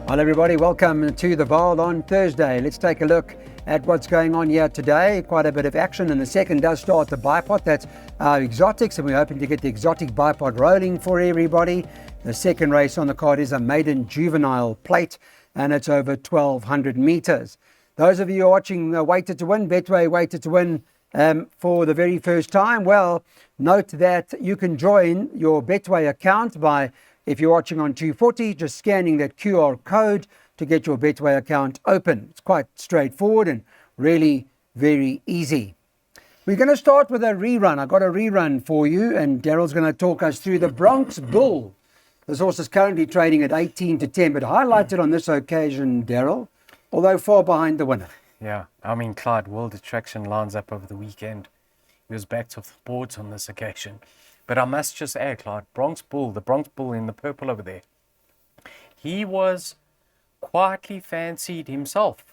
Hello everybody, welcome to the vaal on Thursday. Let's take a look at what's going on here today. Quite a bit of action, and the second does start the Bipot. That's our exotics, and we're hoping to get the exotic Bipot rolling for everybody. The second race on the card is a maiden juvenile plate, and it's over 1,200 meters. Those of you who are watching Weighted to Win, Betway Weighted to Win for the very first time, well, note that you can join your Betway account by, if you're watching on 240, just scanning that QR code to get your Betway account open. It's quite straightforward and really very easy. We're going to start with a rerun. I've got a rerun for you, and Daryl's going to talk us through the Bronx Bull. This horse is currently trading at 18 to 10, but highlighted on this occasion, Daryl, although far behind the winner. Yeah, I mean, Clyde, world attraction lines up over the weekend. He was backed off the boards on this occasion. But I must just add, Clyde, Bronx Bull, the Bronx Bull in the purple over there, he was quietly fancied himself.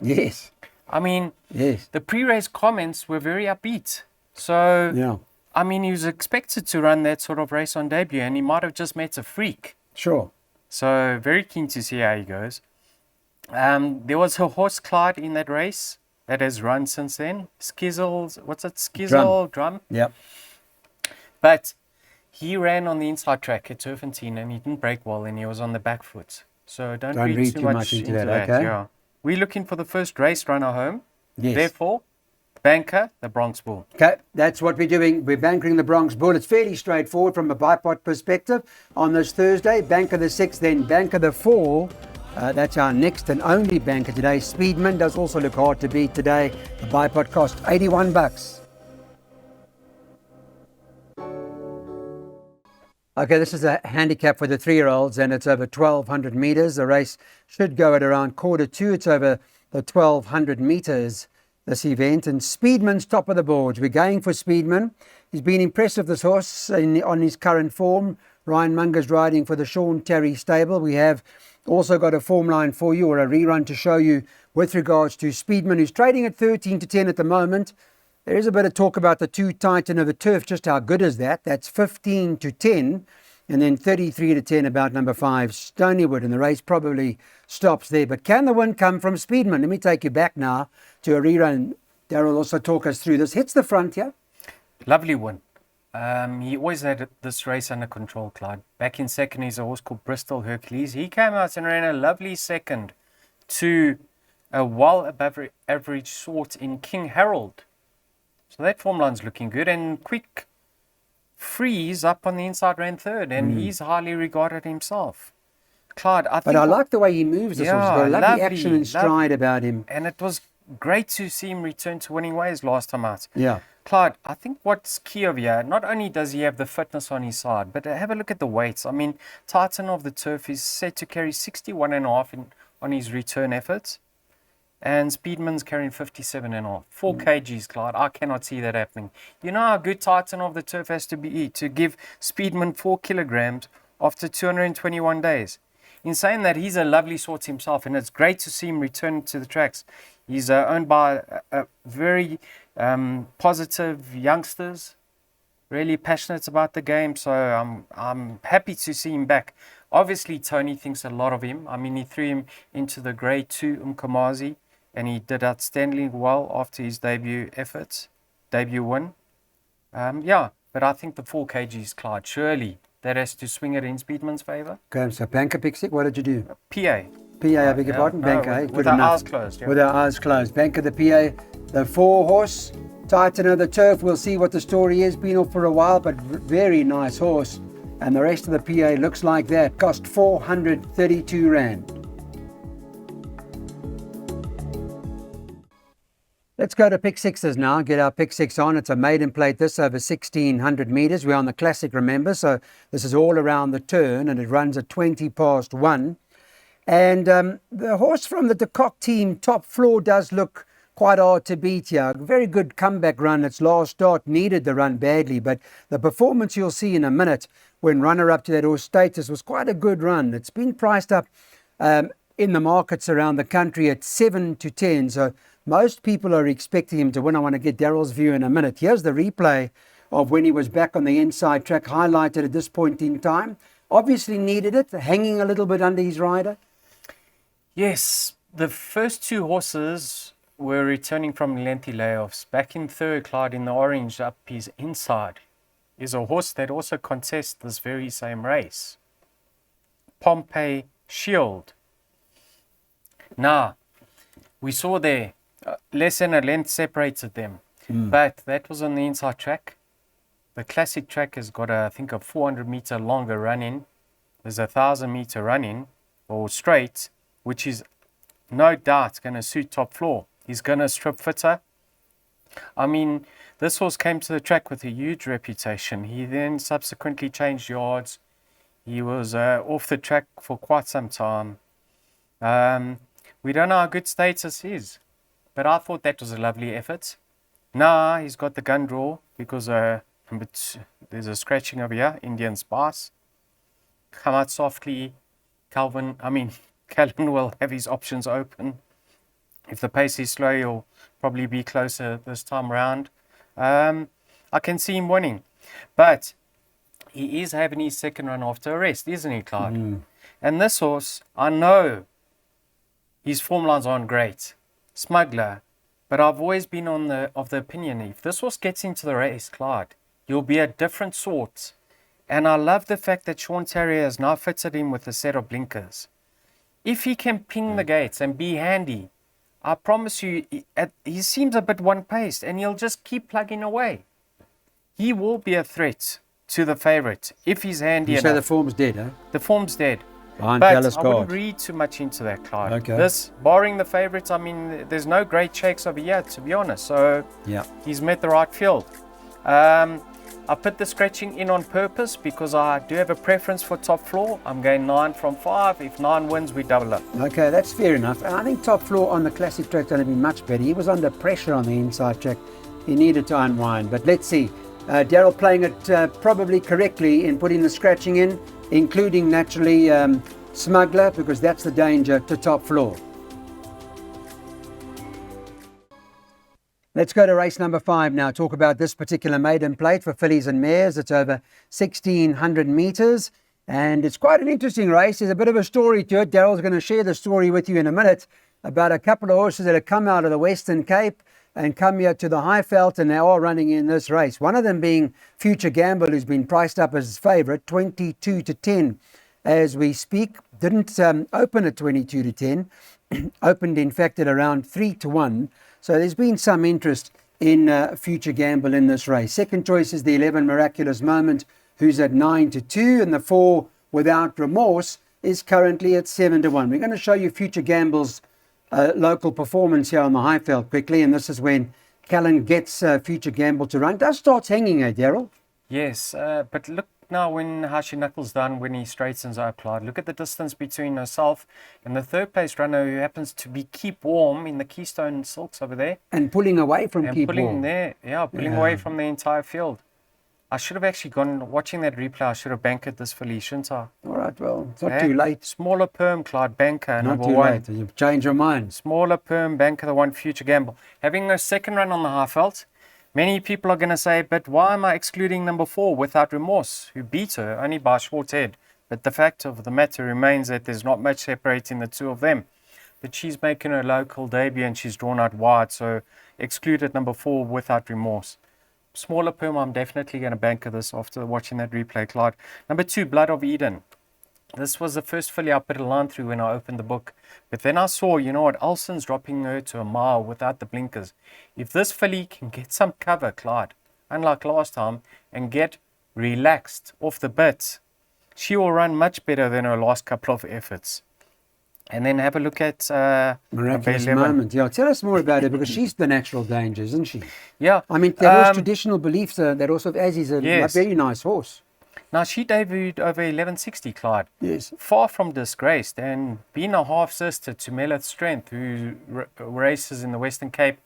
Yes. I mean, yes. The pre-race comments were very upbeat. So, yeah. I mean, he was expected to run that sort of race on debut, and he might have just met a freak. Sure. So, very keen to see how he goes. There was a horse, Clyde, in that race that has run since then. Skizzle Drum. Yep. But he ran on the inside track at Turfentine, and he didn't break well, and he was on the back foot. So don't read too much into that. Okay. Yeah. We're looking for the first race runner home. Yes. Therefore, banker the Bronx Bull. Okay, that's what we're doing. We're bankering the Bronx Bull. It's fairly straightforward from a Bipot perspective. On this Thursday, banker the 6, then banker the 4. That's our next and only banker today. Speedman does also look hard to beat today. The Bipot cost $81. Okay, this is a handicap for the 3-year-olds, and it's over 1,200 meters. The race should go at around 1:45. It's over the 1,200 meters, this event. And Speedman's top of the boards. We're going for Speedman. He's been impressive, this horse, on his current form. Ryan Munger's riding for the Sean Terry stable. We have also got a form line for you, or a rerun to show you with regards to Speedman, who's trading at 13 to 10 at the moment. There is a bit of talk about the 2 Titan of the Turf. Just how good is that? That's 15 to 10. And then 33 to 10 about number 5, Stonywood. And the race probably stops there. But can the win come from Speedman? Let me take you back now to a rerun. Daryl will also talk us through this. Hits the front here. Lovely win. He always had this race under control, Clyde. Back in second, he's a horse called Bristol Hercules. He came out and ran a lovely second to a well above average sort in King Harold. So that form line's looking good. And Quick Freeze up on the inside ran third, and he's highly regarded himself. Clyde, I like the way he moves this horse. He's got a lovely action and stride about him. And it was great to see him return to winning ways last time out. Yeah. Clyde, I think what's key over here, not only does he have the fitness on his side, but have a look at the weights. I mean, Titan of the Turf is set to carry 61.5 on his return efforts. And Speedman's carrying 57.5. 4 kgs, Clyde. I cannot see that happening. You know how good Titan of the Turf has to be to give Speedman 4 kilograms after 221 days. In saying that, he's a lovely sort himself, and it's great to see him return to the tracks. He's owned by a very positive youngsters, really passionate about the game. So I'm happy to see him back. Obviously, Tony thinks a lot of him. I mean, he threw him into the Grade 2 Umkomazi, and he did outstandingly well after his debut win. But I think the 4 kgs, Clyde, surely that has to swing it in Speedman's favour. Okay, so banker pick 6, what did you do? PA. I beg your pardon? Banker, with our eyes closed. Yeah. With our eyes closed. Banker the PA, the 4-horse, Titan of the Turf. We'll see what the story is. Been off for a while, but very nice horse. And the rest of the PA looks like that. Cost 432 Rand. Let's go to pick 6s now, get our pick 6 on. It's a maiden plate, this over 1,600 meters. We're on the classic, remember, so this is all around the turn, and it runs at 20 past 1. And the horse from the De Kock team, Top Floor, does look quite hard to beat here. Very good comeback run. Its last start needed the run badly, but the performance you'll see in a minute when runner-up to that horse status was quite a good run. It's been priced up in the markets around the country at 7 to 10, so most people are expecting him to win. I want to get Daryl's view in a minute. Here's the replay of when he was back on the inside track, highlighted at this point in time. Obviously needed it, hanging a little bit under his rider. Yes, the first two horses were returning from lengthy layoffs. Back in third, Clyde, in the orange up his inside, is a horse that also contests this very same race. Pompey Shield. Now, we saw there, less than a length separated them, but that was on the inside track. The classic track has got, I think, a 400-meter longer run-in. There's a 1,000-meter run-in, or straight, which is no doubt going to suit Top Floor. He's going to strip fitter. I mean, this horse came to the track with a huge reputation. He then subsequently changed yards. He was off the track for quite some time. We don't know how good status is, but I thought that was a lovely effort. Now he's got the gun draw because there's a scratching over here, Indian Spice. Come out softly. Calvin will have his options open. If the pace is slow, he'll probably be closer this time round. I can see him winning. But he is having his second run after a rest, isn't he, Clyde? And this horse, I know his form lines aren't great. Smuggler. But I've always been of the opinion, if this horse gets into the race, Clyde, he'll be a different sort. And I love the fact that Sean Terrier has now fitted him with a set of blinkers. If he can ping the gates and be handy, I promise you, he seems a bit one-paced and he'll just keep plugging away. He will be a threat to the favourite if he's handy enough. You say the form's dead, eh? The form's dead. Behind But Dallas I Guard. wouldn't read too much into that, Clyde. Okay. This, barring the favourites, there's no great shakes over here, to be honest. So Yeah. he's met the right field. I put the scratching in on purpose because I do have a preference for Top Floor. I'm going 9 from 5. If 9 wins, we double up. Okay, that's fair enough. And I think Top Floor on the classic track going to be much better. He was under pressure on the inside track. He needed to unwind. But let's see. Daryl playing it probably correctly in putting the scratching in, including naturally Smuggler, because that's the danger to Top Floor. Let's go to race number 5 now. Talk about this particular maiden plate for fillies and mares. It's over 1,600 metres. And it's quite an interesting race. There's a bit of a story to it. Daryl's going to share the story with you in a minute about a couple of horses that have come out of the Western Cape and come here to the Highveld, and they are running in this race. One of them being Future Gamble, who's been priced up as favourite, 22 to 10 as we speak. Didn't open at 22 to 10. Opened, in fact, at around 3 to 1. So there's been some interest in Future Gamble in this race. Second choice is the 11 Miraculous Moment, who's at 9 to 2, and the 4 Without Remorse is currently at 7 to 1. We're going to show you Future Gamble's local performance here on the Highveld quickly, and this is when Callan gets Future Gamble to run. Does starts hanging, Daryl? Yes, but look now how she knuckles down when he straightens up, Clyde. Look at the distance between herself and the third place runner, who happens to be Keep Warm in the Keystone Silks over there. And pulling away from And Keep pulling Warm. pulling away from the entire field. I should have actually gone, watching that replay, I should have bankered this filly, shouldn't I? All right, well, it's not too late. Smaller perm, Clyde, banker, Not number too 1. late. You've changed your mind. Smaller perm, banker, the 1, Future Gamble. Having a second run on the Highveld, many people are going to say, but why am I excluding number 4, Without Remorse, who beat her only by a short head? But the fact of the matter remains that there's not much separating the two of them. But she's making her local debut and she's drawn out wide, so excluded number 4, Without Remorse. Smaller perm, I'm definitely going to banker this after watching that replay, Clyde. Number 2, Blood of Eden. This was the first filly I put a line through when I opened the book. But then I saw, you know what, Alson's dropping her to a mile without the blinkers. If this filly can get some cover, Clyde, unlike last time, and get relaxed off the bit, she will run much better than her last couple of efforts. And then have a look at Miraculous Moment. Yeah, tell us more about her, because she's the natural danger, isn't she? Yeah. I mean, there was traditional beliefs that also, as is a very nice horse. Now, she debuted over 1160, Clyde. Yes. Far from disgraced, and being a half-sister to Melith Strength, who races in the Western Cape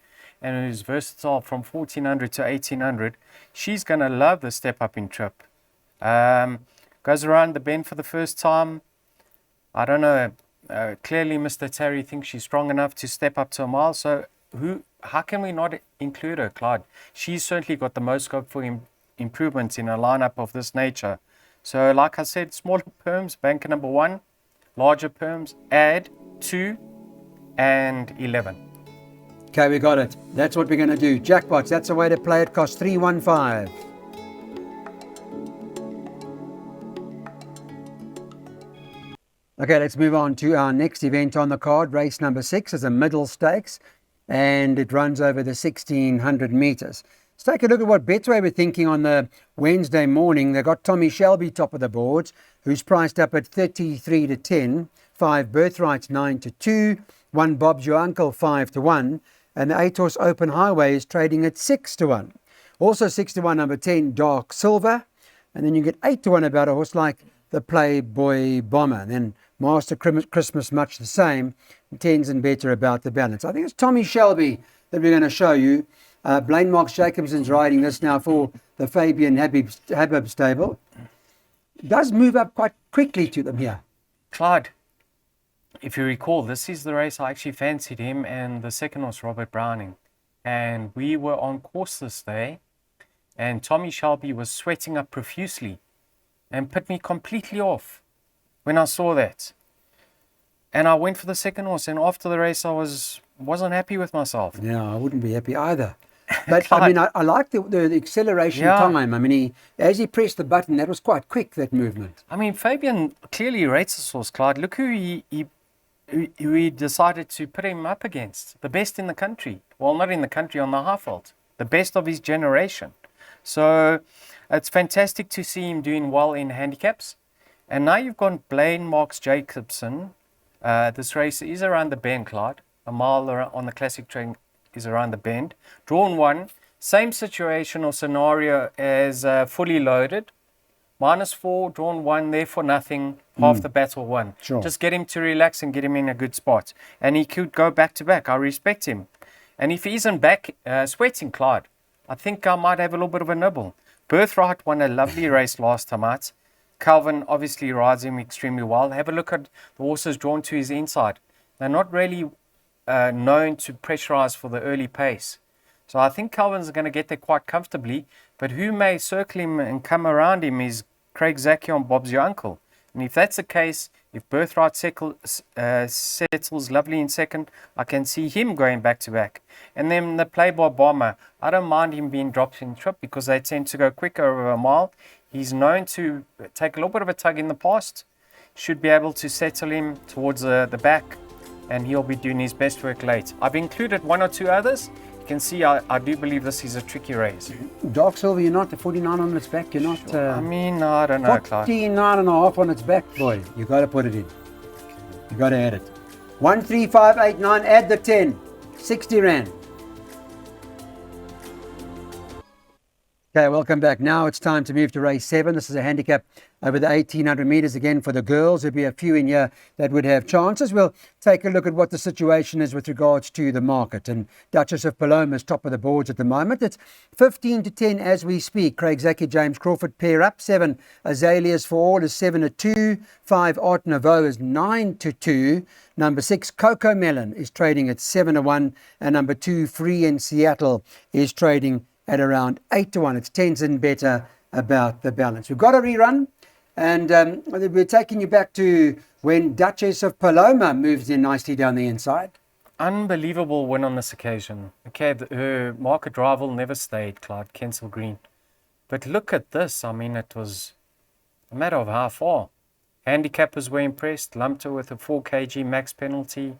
and who's versatile from 1400 to 1800, she's going to love the step-up in trip. Goes around the bend for the first time. I don't know. Clearly, Mr. Terry thinks she's strong enough to step up to a mile. So how can we not include her, Clyde? She's certainly got the most scope for improvements in a lineup of this nature. So like I said, smaller perms, banker number 1. Larger perms, add 2, and 11. Okay, we got it. That's what we're going to do. Jackpots, that's the way to play it. Cost 315. Okay, let's move on to our next event on the card. Race number 6 is a middle stakes, and it runs over the 1600 meters. Let's take a look at what Betway were thinking on the Wednesday morning. They got Tommy Shelby top of the boards, who's priced up at 33 to 10, 5 Birthrights 9 to 2, 1 Bob's Your Uncle 5 to 1, and the 8-horse Open Highway is trading at 6 to 1. Also 6 to 1, number 10 Dark Silver, and then you get 8 to 1 about a horse like the Playboy Bomber. And then Master Christmas much the same, 10s and better about the balance. I think it's Tommy Shelby that we're going to show you. Blaine Marks Jacobson's riding this now for the Fabian Habib stable. Does move up quite quickly to them here. Clyde, if you recall, this is the race I actually fancied him and the second horse, Robert Browning. And we were on course this day, and Tommy Shelby was sweating up profusely and put me completely off when I saw that. And I went for the second horse, and after the race I wasn't happy with myself. Yeah, I wouldn't be happy either. But I mean, I like the acceleration time. I mean, as he pressed the button, that was quite quick, that movement. I mean, Fabian clearly rates this horse, Clyde. Look who he decided to put him up against. The best in the country. Well, not in the country, on the Highveld. The best of his generation. So it's fantastic to see him doing well in handicaps. And now you've got Blaine Marks Jacobson. This race is around the bend, Clyde. A mile on the classic train is around the bend. Drawn 1, same situation or scenario as Fully Loaded. -4, drawn 1, there for nothing, half the battle won. Sure. Just get him to relax and get him in a good spot. And he could go back to back. I respect him. And if he isn't back sweating, Clyde, I think I might have a little bit of a nibble. Birthright won a lovely race last time out. Calvin obviously rides him extremely well. Have a look at the horses drawn to his inside. They're not really known to pressurize for the early pace. So I think Calvin's going to get there quite comfortably. But who may circle him and come around him is Craig Zaki on Bob's Your Uncle. And if that's the case, if Birthright settles lovely in second, I can see him going back to back. And then the Playboy Bomber, I don't mind him being dropped in trip because they tend to go quicker over a mile. He's known to take a little bit of a tug in the past. Should be able to settle him towards the back, and he'll be doing his best work late. I've included 1 or 2 others. You can see I do believe this is a tricky race. Dark Silver, you're not the 49 on its back. You're not. I mean, I don't know, Clive. 49 and a half on its back, boy. You got to put it in. You got to add it. 1, 3, 5, 8, 9. Add the 10. 60 rand. Okay, welcome back. Now it's time to move to race 7. This is a handicap over the 1800 meters again for the girls. There'll be a few in here that would have chances. We'll take a look at what the situation is with regards to the market. And Duchess of Paloma is top of the boards at the moment. It's 15 to 10 as we speak. Craig Zaki, James Crawford pair up. 7 Azaleas for All is 7 to 2. 5 Art Nouveau is 9 to 2. Number 6 Coco Melon is trading at 7 to 1. And number 2 Free in Seattle is trading at around 8 to 1. It's 10s and better about the balance. We've got a rerun, and we're taking you back to when Duchess of Paloma moves in nicely down the inside. Unbelievable win on this occasion. Okay, her market rival never stayed, Clyde, Kensal Green. But look at this. I mean, it was a matter of how far. Handicappers were impressed, lumped her with a 4 kg max penalty.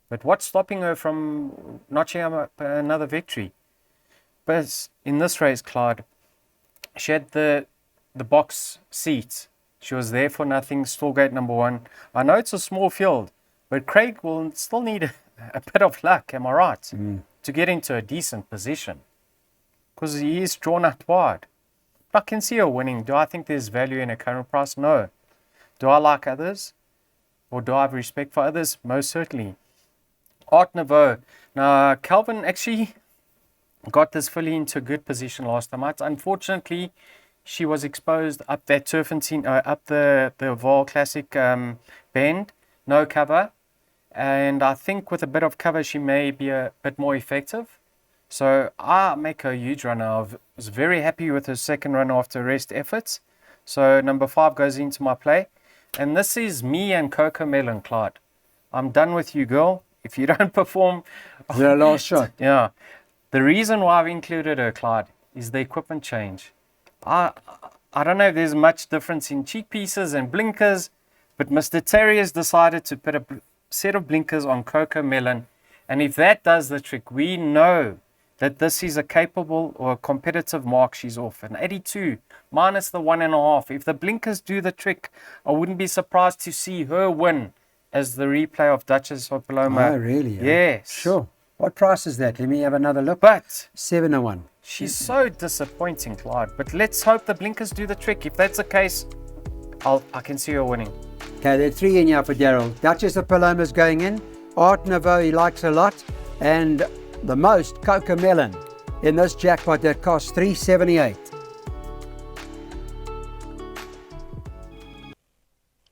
But what's stopping her from notching up another victory? But in this race, Clyde, she had the box seat. She was there for nothing, Stallgate number 1. I know it's a small field, but Craig will still need a bit of luck, am I right, to get into a decent position. Because he is drawn out wide. But I can see her winning. Do I think there's value in her current price? No. Do I like others? Or do I have respect for others? Most certainly. Art Nouveau. Now, Calvin actually got this filly into a good position last time out. Unfortunately, she was exposed up that Turfentine, up the Vaal Classic bend. No cover. And I think with a bit of cover, she may be a bit more effective. So I make her a huge runner. I was very happy with her second run after rest efforts. So number 5 goes into my play. And this is me and Coco Melon, Clyde. I'm done with you, girl. If you don't perform, The last shot. yeah. The reason why I've included her, Clyde, is the equipment change. I don't know if there's much difference in cheek pieces and blinkers, but Mr. Terry has decided to put a set of blinkers on Coco Melon. And if that does the trick, we know that this is a capable or a competitive mark she's off. An 82 minus the 1.5. If the blinkers do the trick, I wouldn't be surprised to see her win as the replay of Duchess of Paloma. Oh, really? Yes. Sure. What price is that? Let me have another look. But 701. she's so disappointing, Clyde. But let's hope the blinkers do the trick. If that's the case, I can see her winning. Okay, there are 3 in here for Daryl. Duchess of Paloma's going in. Art Nouveau he likes a lot. And the most, Coco Melon, in this jackpot that costs $378.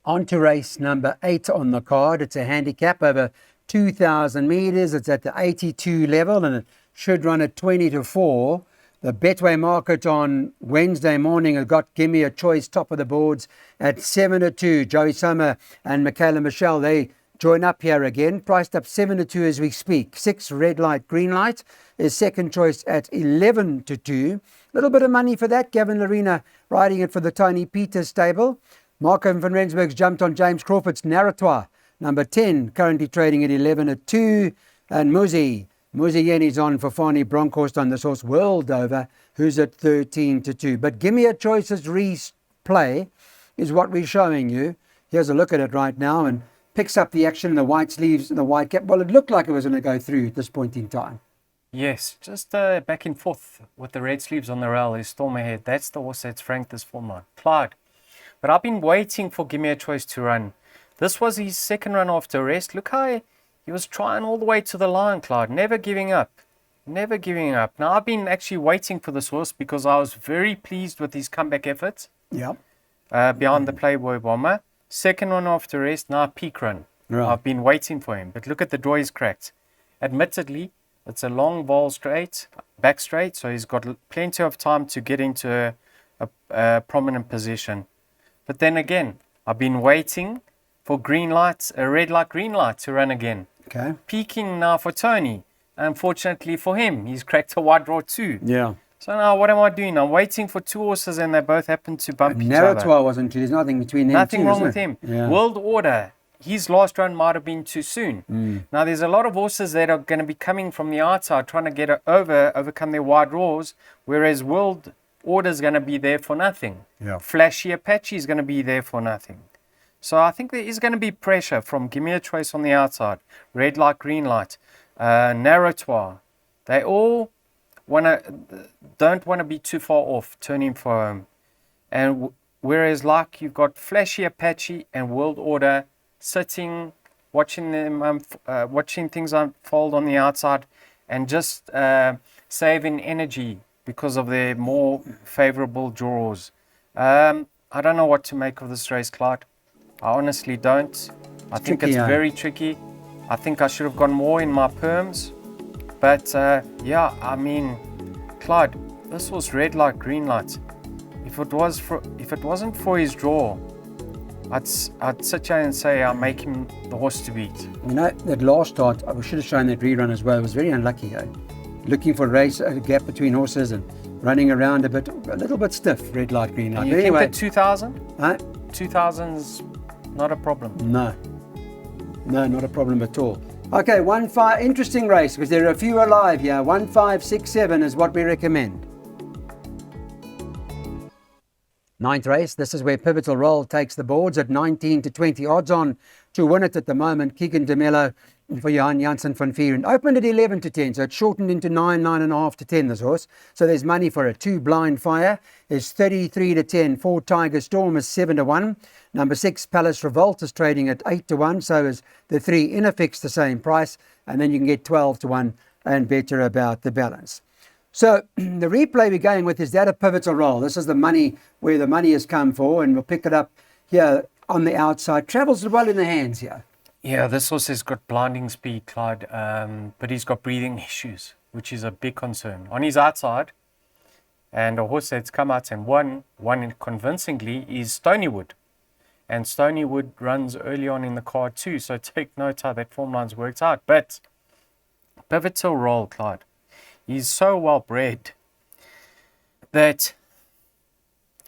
On to race number 8 on the card. It's a handicap over 2,000 meters. It's at the 82 level and it should run at 20 to 4. The Betway market on Wednesday morning has got Gimme a Choice top of the boards at 7 to 2. Joey Sommer and Michaela Michelle, they join up here again, priced up 7 to 2 as we speak. 6 Red Light, Green Light is second choice at 11 to 2. A little bit of money for that. Gavin Larena riding it for the Tony Peters stable. Marco van Rensburg's jumped on James Crawford's Narratoire, number 10, currently trading at 11 to 2. And Muzi Yeni's on for Fani Bronkhorst on this horse World Over, who's at 13 to 2. But Gimme a Choice's replay is what we're showing you. Here's a look at it right now and picks up the action in the white sleeves and the white cap. Well, it looked like it was going to go through at this point in time. Yes, just back and forth with the red sleeves on the rail. Is Storm Ahead. That's the horse that's franked this form line. Clyde. But I've been waiting for Gimme a Choice to run. This was his second run after rest. Look how he was trying all the way to the line, Clyde. Never giving up. Never giving up. Now, I've been actually waiting for this horse because I was very pleased with his comeback efforts. Yeah. Beyond the Playboy Bomber. Second one after rest, now peak run. Right. I've been waiting for him. But look at the draw he's cracked. Admittedly, it's a long ball straight, back straight, so he's got plenty of time to get into a prominent position. But then again, I've been waiting for green lights, a red light, green light to run again. Okay. Peaking now for Tony. Unfortunately for him, he's cracked a wide draw too. Yeah. So now what am I doing? I'm waiting for 2 horses and they both happen to bump each other. Narratoire wasn't too. There's nothing between them. Nothing two, wrong isn't with it? him. Yeah. World Order. His last run might have been too soon. Now there's a lot of horses that are going to be coming from the outside trying to get overcome their wide draws, whereas World Order is going to be there for nothing. Yeah. Flashy Apache is going to be there for nothing. So I think there is going to be pressure from Gimme a Choice on the outside, red light, green light, Narratoire. They all don't want to be too far off, turning for home. And whereas like you've got Flashy Apache and World Order sitting, watching them, watching things unfold on the outside, and just saving energy because of their more favorable draws. I don't know what to make of this race, Clyde. I honestly don't. I think tricky, it's eh? very tricky. I think I should have gone more in my perms. But yeah, I mean, Clyde, this was red light, green light. If it wasn't for his draw, I'd sit here and say I'm making the horse to beat. You know, that last start, I should have shown that rerun as well. It was very unlucky, eh? Looking for a gap between horses and running around a little bit stiff, red light, green light. You But think anyway, that 2000? huh? 2000's not a problem. No, not a problem at all. Okay, 1-5, interesting race because there are a few alive here. 1, 5, 6, 7 is what we recommend. Ninth race, this is where Pivotal Roll takes the boards at 19 to 20. Odds on to win it at the moment. Keegan de Mello for Johan Janssen van Vieren. Opened at 11 to 10, so it shortened into 9.5 to 10, this horse. So there's money for it. 2 Blind Fire is 33 to 10. 4 Tiger Storm is 7 to 1. Number 6 Palace Revolt is trading at 8 to 1. So is the 3 Inafix, the same price. And then you can get 12 to 1 and better about the balance. So the replay we're going with is that a Pivotal Roll. This is the money where the money has come for, and we'll pick it up here on the outside. Travels well in the hands here. Yeah, this horse has got blinding speed, Clyde, but he's got breathing issues, which is a big concern. On his outside, and a horse that's come out and won convincingly is Stonywood. And Stonywood runs early on in the card too, so take note how that form line's worked out. But Pivotal Roll, Clyde, he's so well bred that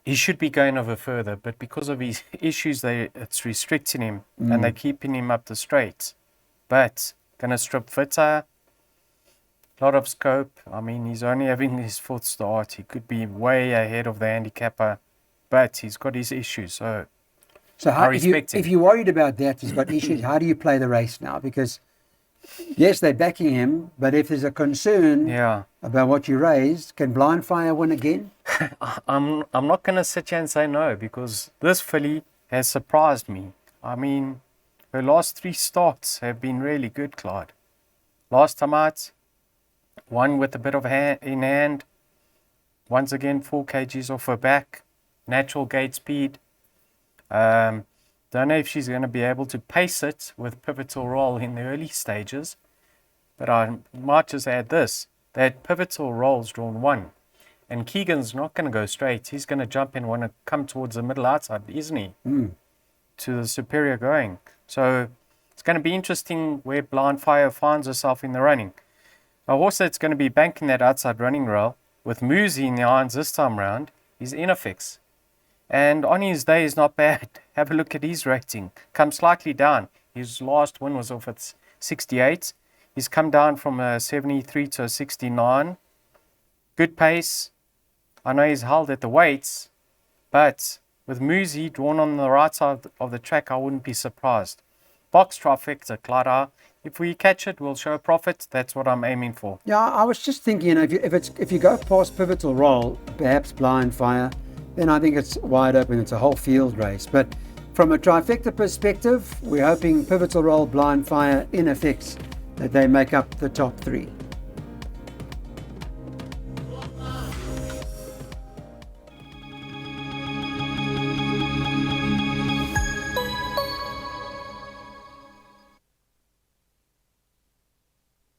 he should be going over further, but because of his issues, it's restricting him and they're keeping him up the straight. But gonna strip fitter, lot of scope. I mean, he's only having his fourth start. He could be way ahead of the handicapper, but he's got his issues. So how, if you're worried about that, he's got issues, how do you play the race now? Because, yes, they're backing him, but if there's a concern about what you raised, can Blind Fire win again? I'm not going to sit here and say no, because this filly has surprised me. I mean, her last 3 starts have been really good, Clyde. Last time out, one with a bit of in hand. Once again, 4 kgs off her back. Natural gate speed. Don't know if she's going to be able to pace it with Pivotal Roll in the early stages. But I might just add this. That Pivotal Roll's drawn 1. And Keegan's not going to go straight. He's going to jump in, want to come towards the middle outside, isn't he? To the superior going. So it's going to be interesting where Blind Fire finds herself in the running. A horse that's going to be banking that outside running rail with Muzi in the irons this time round is Inafix. And on his day is not bad. Have a look at his rating. Come slightly down. His last win was off at 68. He's come down from a 73 to a 69. Good pace. I know he's held at the weights, but with Muzi drawn on the right side of the track, I wouldn't be surprised. Box Trifecta, Clara. If we catch it, we'll show a profit. That's what I'm aiming for. Yeah, I was just thinking, if you go past Pivotal Roll, perhaps Blind Fire, then I think it's wide open. It's a whole field race. But from a Trifecta perspective, we're hoping Pivotal Roll, Blind Fire, Inafix, that they make up the top 3.